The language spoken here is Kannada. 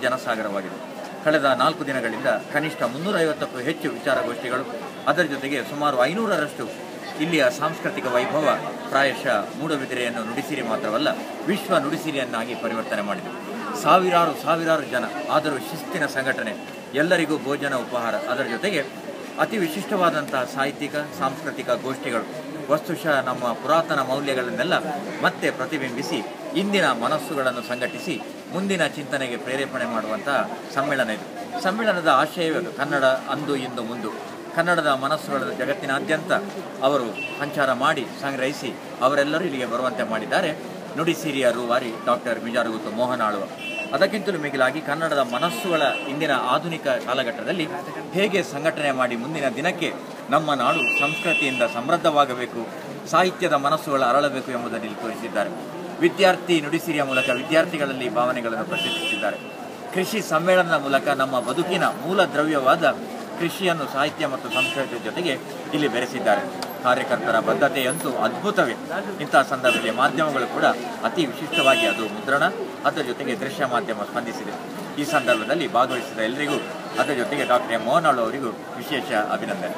ಜನಸಾಗರವಾಗಿದೆ. ಕಳೆದ 4 ದಿನಗಳಿಂದ ಕನಿಷ್ಠ 350ಕ್ಕೂ ಹೆಚ್ಚು ವಿಚಾರಗೋಷ್ಠಿಗಳು, ಅದರ ಜೊತೆಗೆ ಸುಮಾರು 500ರಷ್ಟು ಇಲ್ಲಿಯ ಸಾಂಸ್ಕೃತಿಕ ವೈಭವ ಪ್ರಾಯಶಃ ಮೂಡಬಿದಿರೆಯನ್ನು ನುಡಿಸಿರಿ ಮಾತ್ರವಲ್ಲ ವಿಶ್ವ ನುಡಿಸಿರಿಯನ್ನಾಗಿ ಪರಿವರ್ತನೆ ಮಾಡಿದೆ. ಸಾವಿರಾರು ಜನ, ಆದರೂ ಶಿಸ್ತಿನ ಸಂಘಟನೆ, ಎಲ್ಲರಿಗೂ ಭೋಜನ ಉಪಹಾರ, ಅದರ ಜೊತೆಗೆ ಅತಿ ವಿಶಿಷ್ಟವಾದಂತಹ ಸಾಹಿತ್ಯಿಕ ಸಾಂಸ್ಕೃತಿಕ ಗೋಷ್ಠಿಗಳು ವಸ್ತುಶಃ ನಮ್ಮ ಪುರಾತನ ಮೌಲ್ಯಗಳನ್ನೆಲ್ಲ ಮತ್ತೆ ಪ್ರತಿಬಿಂಬಿಸಿ ಇಂದಿನ ಮನಸ್ಸುಗಳನ್ನು ಸಂಘಟಿಸಿ ಮುಂದಿನ ಚಿಂತನೆಗೆ ಪ್ರೇರೇಪಣೆ ಮಾಡುವಂತಹ ಸಮ್ಮೇಳನ ಇದು. ಸಮ್ಮೇಳನದ ಆಶಯವೇ ಕನ್ನಡ ಅಂದು ಇಂದು ಮುಂದು. ಕನ್ನಡದ ಮನಸ್ಸುಗಳನ್ನು ಜಗತ್ತಿನಾದ್ಯಂತ ಅವರು ಸಂಚಾರ ಮಾಡಿ ಸಂಗ್ರಹಿಸಿ ಅವರೆಲ್ಲರೂ ಇಲ್ಲಿಗೆ ಬರುವಂತೆ ಮಾಡಿದ್ದಾರೆ ನುಡಿಸಿರಿಯ ರೂವಾರಿ ಡಾಕ್ಟರ್ ಮಿಜಾರಗುತ್ತು ಮೋಹನ ಆಳ್ವ. ಅದಕ್ಕಿಂತಲೂ ಮಿಗಿಲಾಗಿ ಕನ್ನಡದ ಮನಸ್ಸುಗಳ ಇಂದಿನ ಆಧುನಿಕ ಕಾಲಘಟ್ಟದಲ್ಲಿ ಹೇಗೆ ಸಂಘಟನೆ ಮಾಡಿ ಮುಂದಿನ ದಿನಕ್ಕೆ ನಮ್ಮ ನಾಡು ಸಂಸ್ಕೃತಿಯಿಂದ ಸಮೃದ್ಧವಾಗಬೇಕು, ಸಾಹಿತ್ಯದ ಮನಸ್ಸುಗಳು ಅರಳಬೇಕು ಎಂಬುದನ್ನು ಇಲ್ಲಿ ತೋರಿಸಿದ್ದಾರೆ. ವಿದ್ಯಾರ್ಥಿ ನುಡಿಸಿರಿಯ ಮೂಲಕ ವಿದ್ಯಾರ್ಥಿಗಳಲ್ಲಿ ಭಾವನೆಗಳನ್ನು ಪ್ರತಿಬಿಂಬಿಸಿದ್ದಾರೆ. ಕೃಷಿ ಸಮ್ಮೇಳನದ ಮೂಲಕ ನಮ್ಮ ಬದುಕಿನ ಮೂಲ ದ್ರವ್ಯವಾದ ಕೃಷಿಯನ್ನು ಸಾಹಿತ್ಯ ಮತ್ತು ಸಂಸ್ಕೃತಿಯ ಜೊತೆಗೆ ಇಲ್ಲಿ ಬೆರೆಸಿದ್ದಾರೆ. ಕಾರ್ಯಕರ್ತರ ಬದ್ಧತೆಯಂತೂ ಅದ್ಭುತವೇ. ಇಂತಹ ಸಂದರ್ಭದಲ್ಲಿ ಮಾಧ್ಯಮಗಳು ಕೂಡ ಅತಿ ವಿಶಿಷ್ಟವಾಗಿ ಅದು ಮುದ್ರಣ, ಅದರ ಜೊತೆಗೆ ದೃಶ್ಯ ಮಾಧ್ಯಮ ಸ್ಪಂದಿಸಿದೆ. ಈ ಸಂದರ್ಭದಲ್ಲಿ ಭಾಗವಹಿಸಿದ ಎಲ್ಲರಿಗೂ, ಅದರ ಜೊತೆಗೆ ಡಾಕ್ಟರ್ ಮೋಹನ್ ಆಳ್ವ ಅವರಿಗೂ ವಿಶೇಷ ಅಭಿನಂದನೆ.